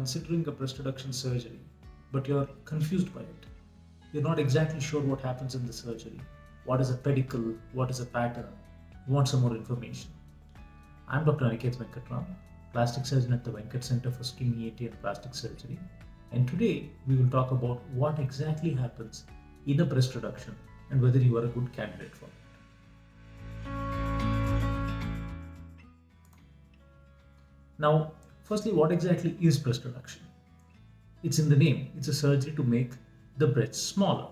considering a breast reduction surgery, but you're confused by it. You're not exactly sure what happens in the surgery. What is a pedicle? What is a pattern? You want some more information. I'm Dr. Aniket Venkatram, plastic surgeon at the Venkat Center for Skin, ENT and Plastic Surgery. And today we will talk about what exactly happens in a breast reduction and whether you are a good candidate for it. Now, firstly, what exactly is breast reduction? It's in the name. It's a surgery to make the breasts smaller.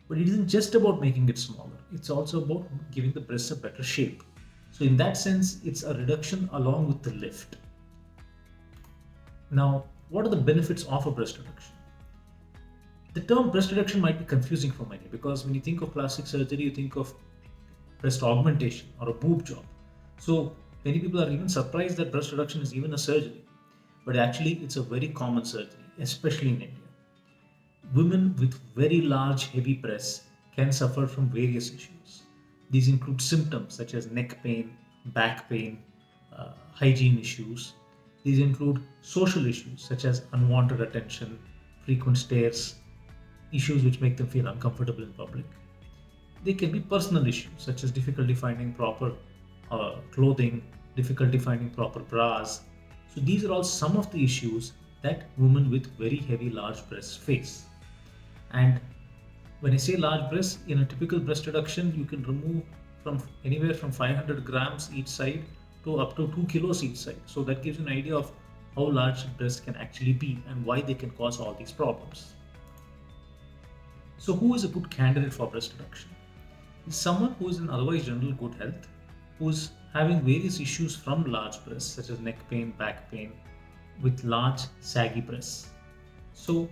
But it isn't just about making it smaller. It's also about giving the breasts a better shape. So in that sense, it's a reduction along with the lift. Now, what are the benefits of a breast reduction? The term breast reduction might be confusing for many because when you think of plastic surgery, you think of breast augmentation or a boob job. So many people are even surprised that breast reduction is even a surgery. But actually, it's a very common surgery, especially in India. Women with very large, heavy breasts can suffer from various issues. These include symptoms such as neck pain, back pain, hygiene issues. These include social issues such as unwanted attention, frequent stares, issues which make them feel uncomfortable in public. They can be personal issues such as difficulty finding proper clothing, difficulty finding proper bras. So these are all some of the issues that women with very heavy large breasts face. And when I say large breasts, in a typical breast reduction, you can remove from anywhere from 500 grams each side to up to 2 kilos each side. So that gives you an idea of how large breasts can actually be and why they can cause all these problems. So who is a good candidate for breast reduction? It's someone who is in otherwise general good health, who is having various issues from large breasts such as neck pain, back pain, with large saggy breasts. So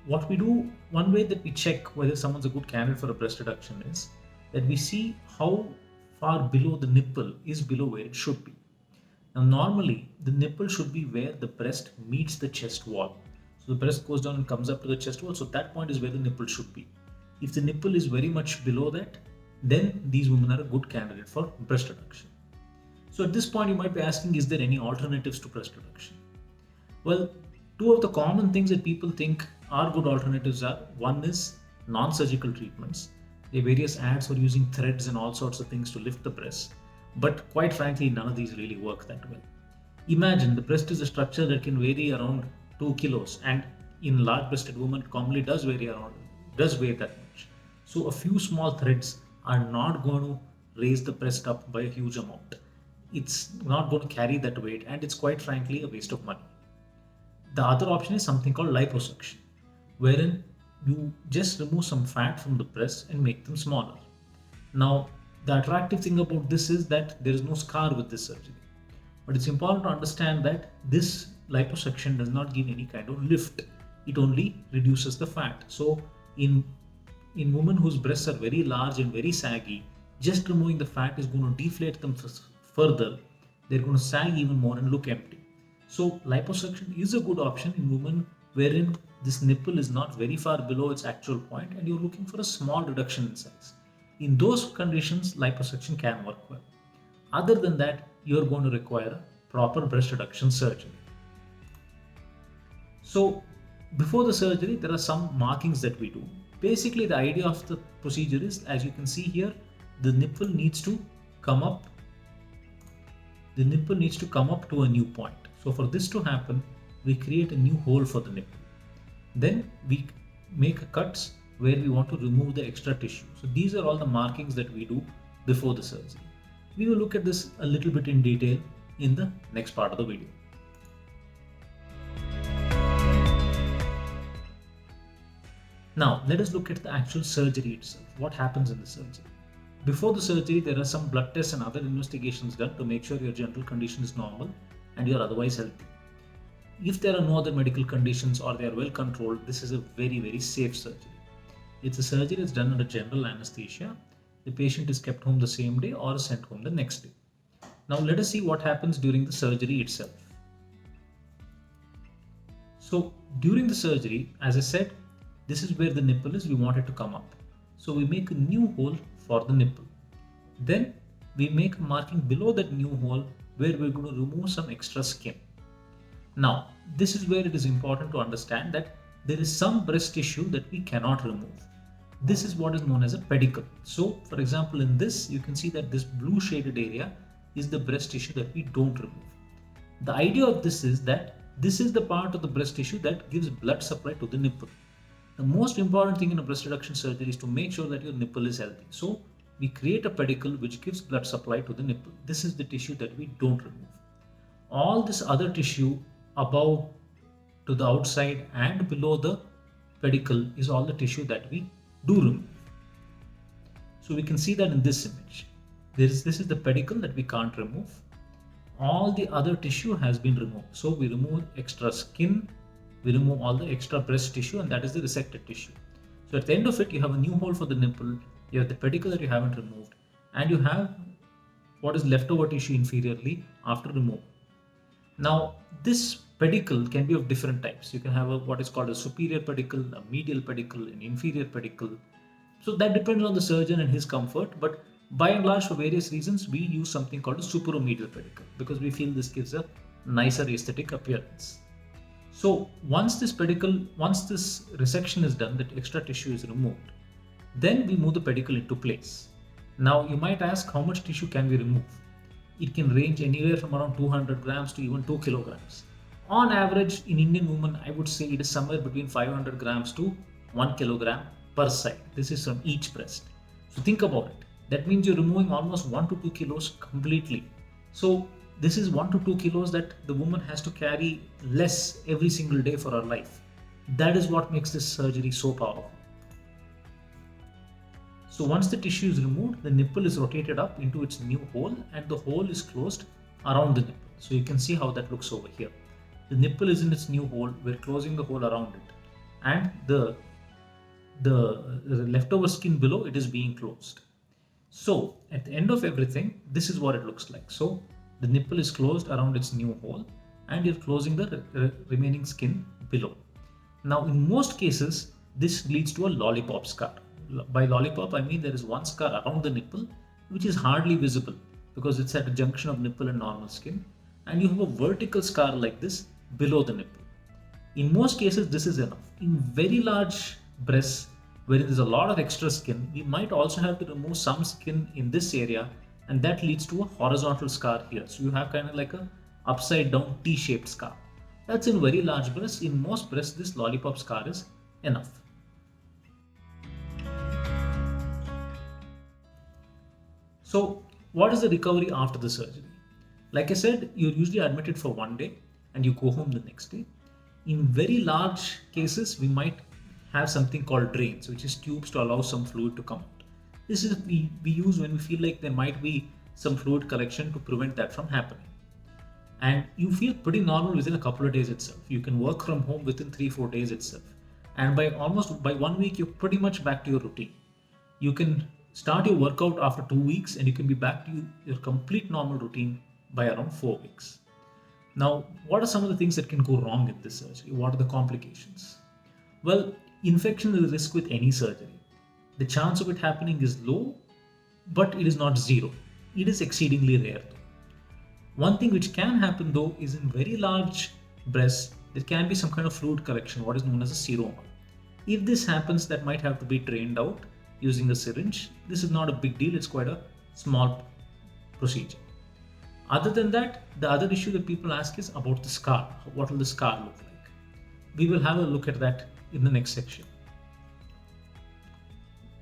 what we do, one way that we check whether someone's a good candidate for a breast reduction is that we see how far below the nipple is below where it should be. Now normally the nipple should be where the breast meets the chest wall. So the breast goes down and comes up to the chest wall, so that point is where the nipple should be. If the nipple is very much below that, then these women are a good candidate for breast reduction. So at this point you might be asking, is there any alternatives to breast reduction? Well, two of the common things that people think are good alternatives are, one is non-surgical treatments. There are various ads for using threads and all sorts of things to lift the breast, but quite frankly none of these really work that well. Imagine the breast is a structure that can vary around 2 kilos, and in large breasted women it commonly does weigh that much. So a few small threads are not going to raise the breast up by a huge amount. It's not going to carry that weight, and it's quite frankly a waste of money. The other option is something called liposuction, wherein you just remove some fat from the breast and make them smaller. Now, the attractive thing about this is that there is no scar with this surgery. But it's important to understand that this liposuction does not give any kind of lift. It only reduces the fat. So in women whose breasts are very large and very saggy, just removing the fat is going to deflate them further. They're going to sag even more and look empty. So liposuction is a good option in women wherein this nipple is not very far below its actual point and you're looking for a small reduction in size. In those conditions, liposuction can work well. Other than that, you're going to require a proper breast reduction surgery. So before the surgery, there are some markings that we do. Basically, the idea of the procedure is, as you can see here, the nipple needs to come up. The nipple needs to come up to a new point. So for this to happen, we create a new hole for the nipple. Then we make cuts where we want to remove the extra tissue. So these are all the markings that we do before the surgery. We will look at this a little bit in detail in the next part of the video. Now let us look at the actual surgery itself. What happens in the surgery? Before the surgery, there are some blood tests and other investigations done to make sure your general condition is normal and you are otherwise healthy. If there are no other medical conditions or they are well controlled, this is a very, very safe surgery. It's a surgery that's done under general anesthesia. The patient is kept home the same day or sent home the next day. Now let us see what happens during the surgery itself. So during the surgery, as I said, this is where the nipple is. We want it to come up. So we make a new hole for the nipple. Then we make a marking below that new hole where we're going to remove some extra skin. Now, this is where it is important to understand that there is some breast tissue that we cannot remove. This is what is known as a pedicle. So, for example, in this, you can see that this blue shaded area is the breast tissue that we don't remove. The idea of this is that this is the part of the breast tissue that gives blood supply to the nipple. The most important thing in a breast reduction surgery is to make sure that your nipple is healthy. So, we create a pedicle which gives blood supply to the nipple. This is the tissue that we don't remove. All this other tissue above to the outside and below the pedicle is all the tissue that we do remove. So we can see that in this image. This is the pedicle that we can't remove. All the other tissue has been removed. So we remove extra skin, we remove all the extra breast tissue, and that is the resected tissue. So at the end of it, you have a new hole for the nipple, you have the pedicle that you haven't removed, and you have what is leftover tissue inferiorly after removal. Now, this pedicle can be of different types. You can have what is called a superior pedicle, a medial pedicle, an inferior pedicle. So that depends on the surgeon and his comfort. But by and large, for various reasons, we use something called a superomedial pedicle because we feel this gives a nicer aesthetic appearance. So once this resection is done, that extra tissue is removed, then we move the pedicle into place. Now you might ask, how much tissue can we remove? It can range anywhere from around 200 grams to even 2 kilograms. On average, in Indian women, I would say it is somewhere between 500 grams to 1 kilogram per side. This is from each breast. So think about it. That means you're removing almost 1 to 2 kilos completely. So this is 1 to 2 kilos that the woman has to carry less every single day for her life. That is what makes this surgery so powerful. So once the tissue is removed, the nipple is rotated up into its new hole and the hole is closed around the nipple. So you can see how that looks over here. The nipple is in its new hole, we're closing the hole around it, and the leftover skin below it is being closed. So at the end of everything, this is what it looks like. So the nipple is closed around its new hole and you're closing the remaining skin below. Now in most cases, this leads to a lollipop scar. By lollipop, I mean there is one scar around the nipple which is hardly visible because it's at a junction of nipple and normal skin, and you have a vertical scar like this below the nipple. In most cases, this is enough. In very large breasts where there is a lot of extra skin, we might also have to remove some skin in this area, and that leads to a horizontal scar here. So you have kind of like a upside down T-shaped scar. That's in very large breasts. In most breasts, this lollipop scar is enough. So what is the recovery after the surgery? Like I said, you're usually admitted for 1 day and you go home the next day. In very large cases, we might have something called drains, which is tubes to allow some fluid to come out. This is we use when we feel like there might be some fluid collection to prevent that from happening. And you feel pretty normal within a couple of days itself. You can work from home within 3-4 days itself. And by 1 week, you're pretty much back to your routine. You can start your workout after 2 weeks and you can be back to your complete normal routine by around 4 weeks. Now, what are some of the things that can go wrong in this surgery? What are the complications? Well, infection is a risk with any surgery. The chance of it happening is low, but it is not zero. It is exceedingly rare though. One thing which can happen though is in very large breasts, there can be some kind of fluid collection, what is known as a seroma. If this happens, that might have to be drained out using a syringe. This is not a big deal, it's quite a small procedure. Other than that, the other issue that people ask is about the scar. What will the scar look like? We will have a look at that in the next section.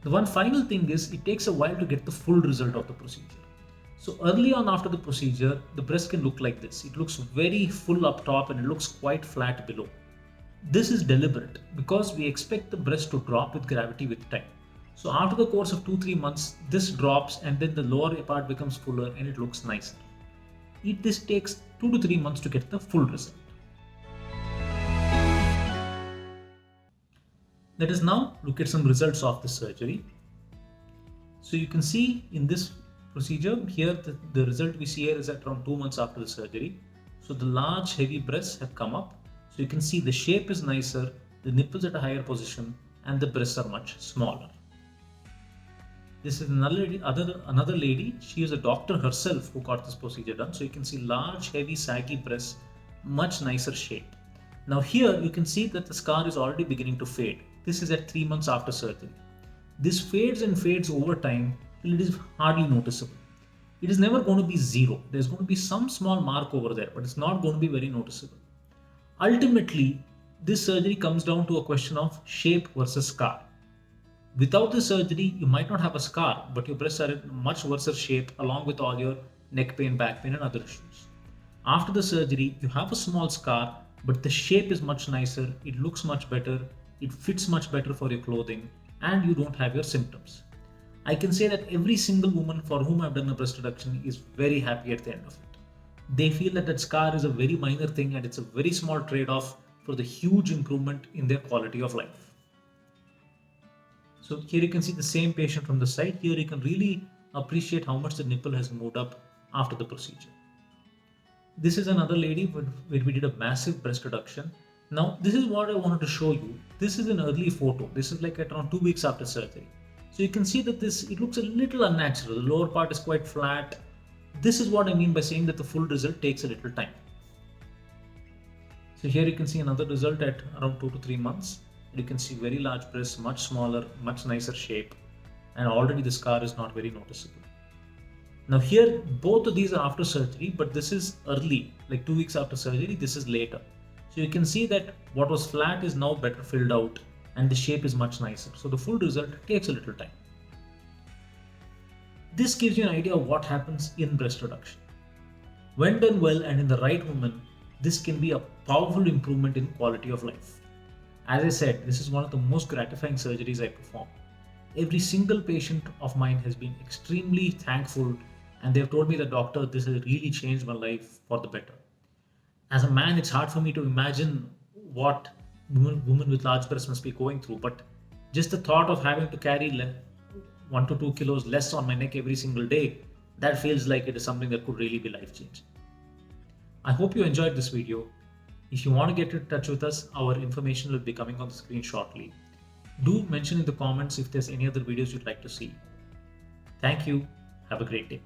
The one final thing is it takes a while to get the full result of the procedure. So early on after the procedure, the breast can look like this. It looks very full up top and it looks quite flat below. This is deliberate because we expect the breast to drop with gravity with time. So after the course of 2-3 months, this drops and then the lower part becomes fuller and it looks nicer. This takes 2 to 3 months to get the full result. Let us now look at some results of the surgery. So you can see in this procedure here, the result we see here is at around 2 months after the surgery. So the large heavy breasts have come up. So you can see the shape is nicer, the nipples at a higher position, and the breasts are much smaller. This is another lady. She is a doctor herself who got this procedure done. So you can see large, heavy, saggy breasts much nicer shape. Now here you can see that the scar is already beginning to fade. This is at 3 months after surgery. This fades and fades over time till it is hardly noticeable. It is never going to be zero. There's going to be some small mark over there, but it's not going to be very noticeable. Ultimately, this surgery comes down to a question of shape versus scar. Without the surgery, you might not have a scar, but your breasts are in much worse shape along with all your neck pain, back pain, and other issues. After the surgery, you have a small scar, but the shape is much nicer, it looks much better, it fits much better for your clothing, and you don't have your symptoms. I can say that every single woman for whom I've done a breast reduction is very happy at the end of it. They feel that scar is a very minor thing and it's a very small trade off for the huge improvement in their quality of life. So here you can see the same patient from the side. Here you can really appreciate how much the nipple has moved up after the procedure. This is another lady where we did a massive breast reduction. Now this is what I wanted to show you. This is an early photo. This is like at around 2 weeks after surgery. So you can see that it looks a little unnatural. The lower part is quite flat. This is what I mean by saying that the full result takes a little time. So here you can see another result at around 2 to 3 months. You can see very large breasts, much smaller, much nicer shape, and already the scar is not very noticeable. Now here, both of these are after surgery, but this is early, like 2 weeks after surgery, this is later. So you can see that what was flat is now better filled out and the shape is much nicer. So the full result takes a little time. This gives you an idea of what happens in breast reduction. When done well and in the right woman, this can be a powerful improvement in quality of life. As I said, this is one of the most gratifying surgeries I perform. Every single patient of mine has been extremely thankful and they've told me that, doctor, this has really changed my life for the better. As a man, it's hard for me to imagine what women with large breasts must be going through, but just the thought of having to carry 1 to 2 kilos less on my neck every single day, that feels like it is something that could really be life-changing. I hope you enjoyed this video. If you want to get in touch with us, our information will be coming on the screen shortly. Do mention in the comments if there's any other videos you'd like to see. Thank you. Have a great day.